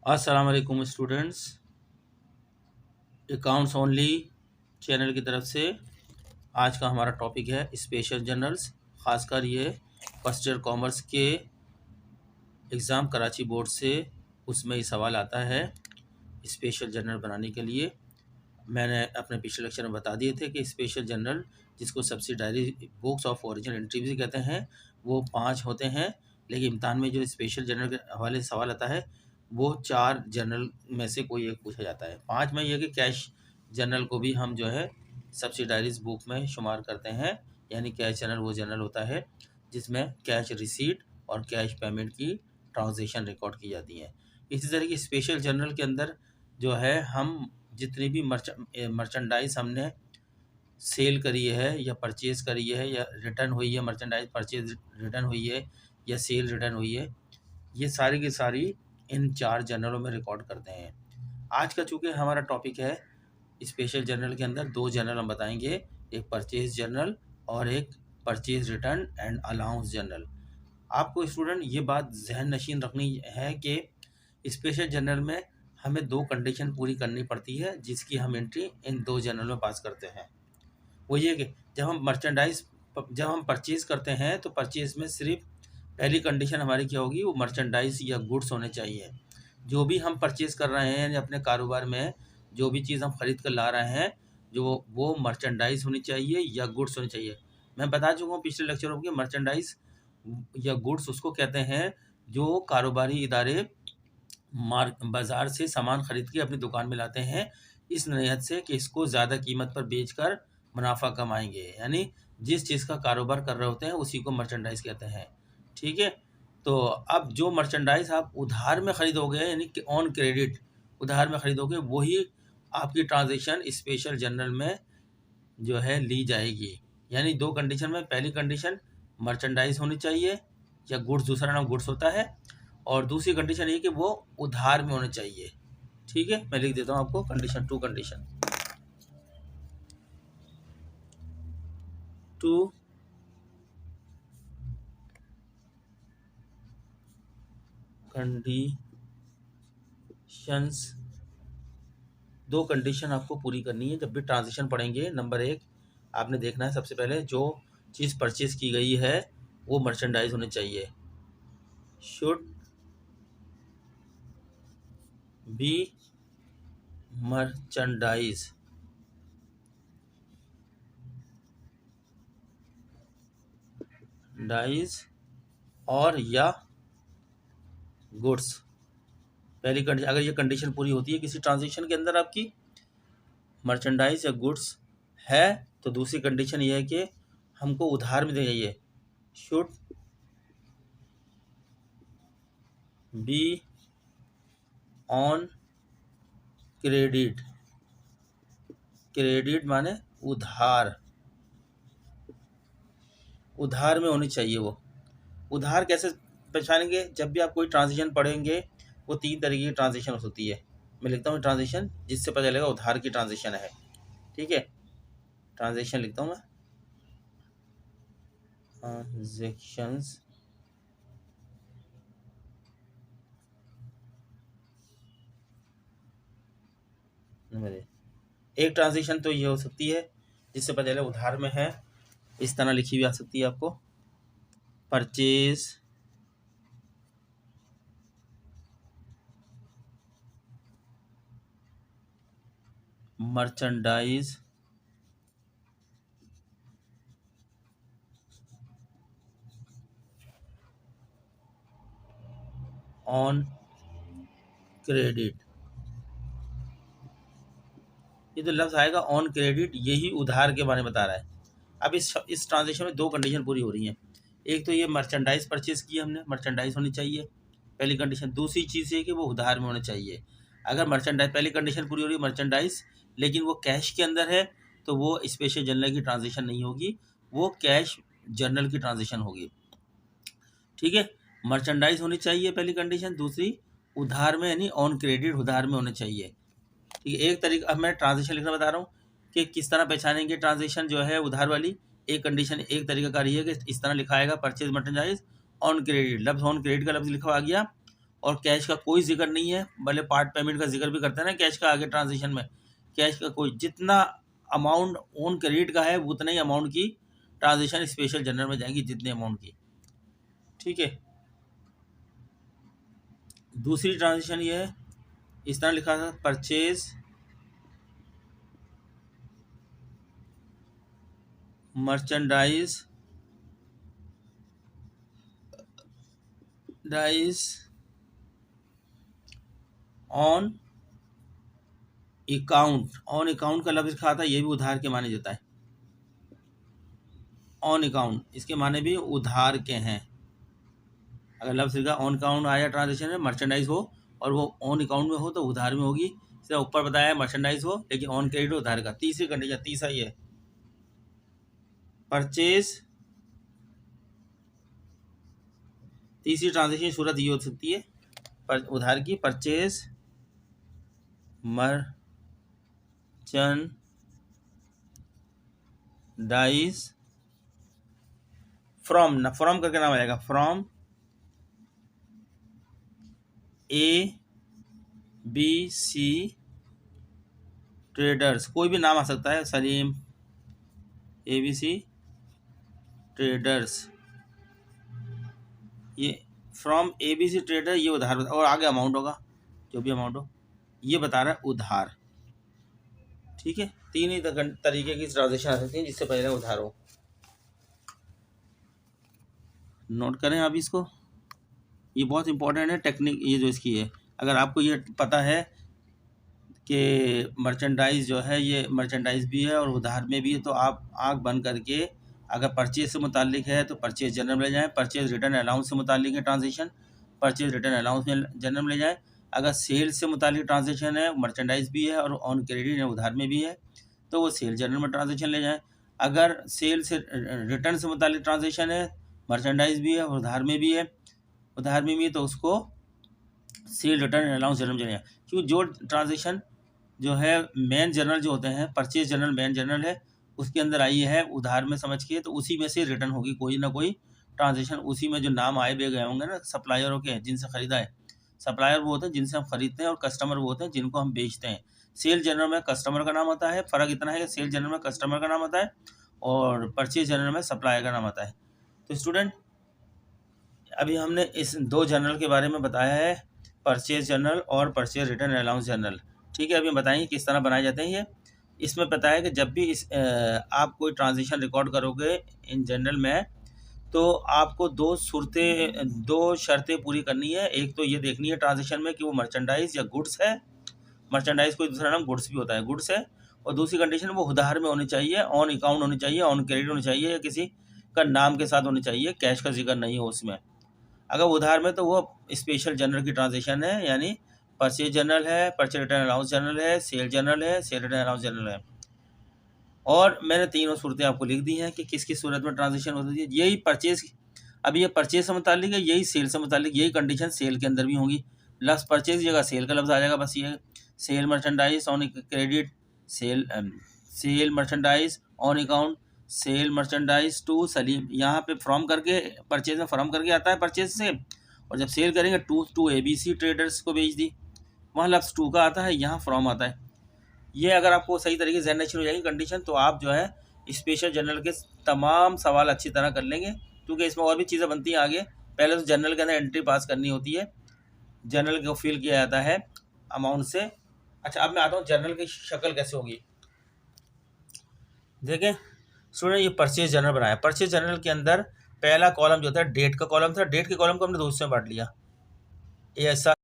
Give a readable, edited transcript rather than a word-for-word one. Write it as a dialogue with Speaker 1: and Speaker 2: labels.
Speaker 1: अस्सलाम वालेकुम students. Accounts only channel की तरफ से आज का हमारा टॉपिक है स्पेशल जर्नल्स। ख़ासकर ये फर्स्ट ईयर कॉमर्स के एग्ज़ाम कराची बोर्ड से उसमें ये सवाल आता है स्पेशल जर्नल बनाने के लिए। मैंने अपने पिछले लेक्चर में बता दिए थे कि स्पेशल जर्नल जिसको subsidiary books of original entry भी कहते हैं वो 5 होते हैं, लेकिन इम्तहान में जो स्पेशल जर्नल के हवाले से सवाल आता है वो 4 जर्नल में से कोई एक पूछा जाता है। 5 में यह कि कैश जर्नल को भी हम जो है सब्सिडायरीज बुक में शुमार करते हैं, यानी कैश जर्नल वो जर्नल होता है जिसमें कैश रिसीट और कैश पेमेंट की ट्रांजेक्शन रिकॉर्ड की जाती हैं। इसी तरह की स्पेशल जर्नल के अंदर जो है हम जितनी भी मर्चेंडाइज हमने सेल करी है या परचेज़ करी है या रिटर्न हुई है, मर्चेंडाइज परचेज रिटर्न हुई है या सेल रिटर्न हुई है, ये सारी की सारी इन 4 जर्नलों में रिकॉर्ड करते हैं। आज का चूँकि हमारा टॉपिक है स्पेशल जर्नल के अंदर 2 जर्नल हम बताएंगे, एक परचेज जर्नल और एक purchase return and allowance journal. आपको स्टूडेंट ये बात जहन नशीन रखनी है कि स्पेशल जर्नल में हमें 2 कंडीशन पूरी करनी पड़ती है जिसकी हम एंट्री इन 2 जर्नल में पास करते हैं। वो ये कि जब हम परचेज़ करते हैं तो परचेज़ में सिर्फ पहली कंडीशन हमारी क्या होगी, वो मर्चेंडाइज़ या गुड्स होने चाहिए। जो भी हम परचेज़ कर रहे हैं यानी अपने कारोबार में जो भी चीज़ हम ख़रीद कर ला रहे हैं, जो वो मर्चेंडाइज़ होनी चाहिए या गुड्स होनी चाहिए। मैं बता चुका हूँ पिछले लेक्चरों में कि मर्चेंडाइज़ या गुड्स उसको कहते हैं जो कारोबारी इदारे बाज़ार से सामान ख़रीद के अपनी दुकान में लाते हैं इस नीयत से कि इसको ज़्यादा कीमत पर बेचकर मुनाफा कमाएंगे, यानी जिस चीज़ का कारोबार कर रहे होते हैं उसी को मर्चेंडाइज़ कहते हैं। ठीक है, तो अब जो मर्चेंडाइज़ आप उधार में ख़रीदोगे यानी कि ऑन क्रेडिट उधार में ख़रीदोगे वही आपकी ट्रांजेक्शन स्पेशल जर्नल में जो है ली जाएगी। यानी 2 कंडीशन में, पहली कंडीशन मर्चेंडाइज़ होनी चाहिए या गुड्स, दूसरा नाम गुड्स होता है, और दूसरी कंडीशन ये कि वो उधार में होने चाहिए। ठीक है, मैं लिख देता हूँ आपको कंडीशन 2 कंडीशन 2 कंडीशंस। 2 कंडीशन आपको पूरी करनी है जब भी ट्रांजेक्शन पढ़ेंगे। नंबर 1 आपने देखना है, सबसे पहले जो चीज़ परचेज की गई है वो मर्चेंडाइज होनी चाहिए, शुड बी मर्चेंडाइज। और या गुड्स। पहली कंडीशन, अगर ये कंडीशन पूरी होती है किसी ट्रांजेक्शन के अंदर आपकी मर्चेंडाइज या गुड्स है, तो दूसरी कंडीशन ये है कि हमको उधार में देनी चाहिए, should be on credit. Credit माने उधार, उधार में होनी चाहिए। वो उधार कैसे पहचानेंगे, जब भी आप कोई ट्रांजेक्शन पढ़ेंगे वो 3 तरीके की ट्रांजेक्शन होती है। मैं लिखता हूँ ट्रांजेक्शन जिससे पता चलेगा उधार की ट्रांजेक्शन है। ठीक है, ट्रांजेक्शन लिखता हूँ मैं, ट्रांजेक्शंस। एक ट्रांजेक्शन तो ये हो सकती है जिससे पता चले उधार में है, इस तरह लिखी हुई आ सकती है आपको, परचेज मर्चेंडाइज ऑन क्रेडिट। ये तो लफ्ज़ आएगा ऑन क्रेडिट, यही उधार के बारे में बता रहा है। अब इस ट्रांजेक्शन में 2 कंडीशन पूरी हो रही हैं। एक तो ये मर्चेंडाइज परचेज़ की हमने, मर्चेंडाइज होनी चाहिए पहली कंडीशन। दूसरी चीज़ ये कि वो उधार में होना चाहिए। अगर मर्चेंडाइज पहली कंडीशन पूरी हो रही है मर्चेंडाइज, लेकिन वो कैश के अंदर है, तो वो स्पेशल जर्नल की ट्रांजेक्शन नहीं होगी, वो कैश जर्नल की ट्रांजेक्शन होगी। ठीक है, मर्चेंडाइज होनी चाहिए पहली कंडीशन, दूसरी उधार में यानी ऑन क्रेडिट उधार में होने चाहिए। ठीक है, एक तरीका, अब मैं ट्रांजेक्शन लिखना बता रहा हूँ कि किस तरह पहचानेंगे ट्रांजेक्शन जो है उधार वाली। एक कंडीशन, एक तरीका कार ये है कि इस तरह लिखा आएगा, परचेज मर्चेंडाइज ऑन क्रेडिट। लफ्ज़ ऑन क्रेडिट का लफ्ज़ लिखा आ गया और कैश का कोई जिक्र नहीं है, भले पार्ट पेमेंट का जिक्र भी करते हैं ना कैश का आगे ट्रांजेक्शन में, कैश का कोई, जितना अमाउंट ऑन क्रेडिट का है उतना ही अमाउंट की ट्रांजेक्शन स्पेशल जनरल में जाएंगी, जितने अमाउंट की। ठीक है, दूसरी ट्रांजेक्शन ये है, इस तरह लिखा था, purchase merchandise on account. On account का लफ्ज लिखा था, ये भी उधार के माने देता है। ऑन अकाउंट इसके माने भी उधार के हैं। अगर लफ्ज लिखा ऑन अकाउंट आया ट्रांजेक्शन में, मर्चेंडाइज हो और वो ऑन अकाउंट में हो तो उधार में होगी। इससे ऊपर बताया मर्चेंडाइज हो लेकिन ऑन क्रेडिट उधार का। तीसरी कंडीशन, तीसरा ये है, परचेज, तीसरी ट्रांजेक्शन सूरत ये हो सकती है उधार की, परचेज मर्चेंडाइज फ्रॉम, फ्रॉम करके नाम आएगा, फ्रॉम ABC ट्रेडर्स, कोई भी नाम आ सकता है, सलीम, ABC ट्रेडर्स, ये फ्रॉम ABC ट्रेडर, ये उधार और आगे अमाउंट होगा, जो भी अमाउंट हो, ये बता रहा है उधार। ठीक है, तीन ही तरीके की ट्रांजेक्शन आ सकती है जिससे पहले उधार हो। नोट करें आप इसको, ये बहुत इंपॉर्टेंट है टेक्निक, ये जो इसकी है। अगर आपको ये पता है कि मर्चेंडाइज जो है ये मर्चेंडाइज भी है और उधार में भी है, तो आप आँख बंद करके, अगर परचेज से मुतालिक है तो परचेज जनरल में ले जाएँ, परचेज रिटर्न अलाउंस से मुतालिक है ट्रांजेक्शन, परचेज रिटर्न अलाउंस में जनरल में ले जाएँ। अगर सेल से मुतालिक ट्रांजेक्शन है, मर्चेंडाइज भी है और ऑन क्रेडिट है, उधार में भी है, तो वो सेल जनरल में ट्रांजेक्शन ले जाएँ। अगर सेल से रिटर्न से मुतालिक ट्रांजेक्शन है, मर्चेंडाइज भी है और उधार में भी है, तो उसको सेल रिटर्न अलाउंस जनरल में ले जाएँ। क्योंकि जो ट्रांजेक्शन जो है मेन जनरल जो होते हैं, परचेज जनरल मेन जनरल है, उसके अंदर आई है उधार में समझ के, तो उसी में से रिटर्न होगी कोई ना कोई ट्रांजेक्शन, उसी में जो नाम आए भी गए होंगे ना सप्लायरों के जिनसे ख़रीदा है। सप्लायर वो होते हैं जिनसे हम खरीदते हैं और कस्टमर वो होते हैं जिनको हम बेचते हैं। सेल जनरल में कस्टमर का नाम आता है, फ़र्क इतना है कि सेल जनरल में कस्टमर का नाम आता है और परचेज जनरल में सप्लायर का नाम आता है। तो स्टूडेंट, अभी हमने इस दो जनरल के बारे में बताया है, परचेज जनरल और परचेज रिटर्न अलाउंस जनरल। ठीक है, अभी हम बताएंगे किस तरह बनाए जाते हैं ये। इसमें पता है कि जब भी आप कोई ट्रांजेक्शन रिकॉर्ड करोगे इन जनरल में, तो आपको दो शर्तें पूरी करनी है। एक तो ये देखनी है ट्रांजेक्शन में कि वो मर्चेंडाइज या गुड्स है, मर्चेंडाइज कोई दूसरा नाम गुड्स भी होता है, गुड्स है। और दूसरी कंडीशन वो उधार में होनी चाहिए, ऑन अकाउंट होनी चाहिए, ऑन क्रेडिट होनी चाहिए, या किसी का नाम के साथ होनी चाहिए, कैश का जिक्र नहीं हो उसमें। अगर उधार में तो वो स्पेशल जनरल की ट्रांजेक्शन है, यानी परचेज जनरल है, परचेज रिटर्न अलाउंस जनरल है, सेल जनरल है, सेल रिटर्न अलाउंस जनरल है। और मैंने तीनों सूरतें आपको लिख दी हैं कि किस किस सूरत में ट्रांजेक्शन होती है। यही परचेज, अभी ये परचेज से मुतालिक है, यही सेल से मुतालिक, यही कंडीशन सेल के अंदर भी होंगी। लफ्ज़ परचेज की जगह सेल का लफ्ज़ आ जाएगा, बस ये sale merchandise on credit, sale merchandise on account, sale merchandise to Salim. यहाँ पे फ्रॉम करके, परचेज में फ्रॉम करके आता है परचेज से, और जब सेल करेंगे टू ABC ट्रेडर्स को बेच दी, वहाँ लफ्ज़ टू का आता है, यहाँ फ्रॉम आता है। ये अगर आपको सही तरीके से जनरेशन हो जाएगी कंडीशन, तो आप जो है स्पेशल जनरल के तमाम सवाल अच्छी तरह कर लेंगे, क्योंकि इसमें और भी चीज़ें बनती हैं आगे। पहले तो जनरल के अंदर एंट्री पास करनी होती है, जनरल को फिल किया जाता है अमाउंट से। अच्छा, अब मैं आता हूँ जनरल की शक्ल कैसे होगी। देखें स्टूडेंट, ये परचेज जनरल बनाया। परचेज जनरल के अंदर पहला कॉलम जो था डेट का कॉलम था, डेट के कॉलम को हमने दो हिस्सों में बांट लिया। ये ऐसा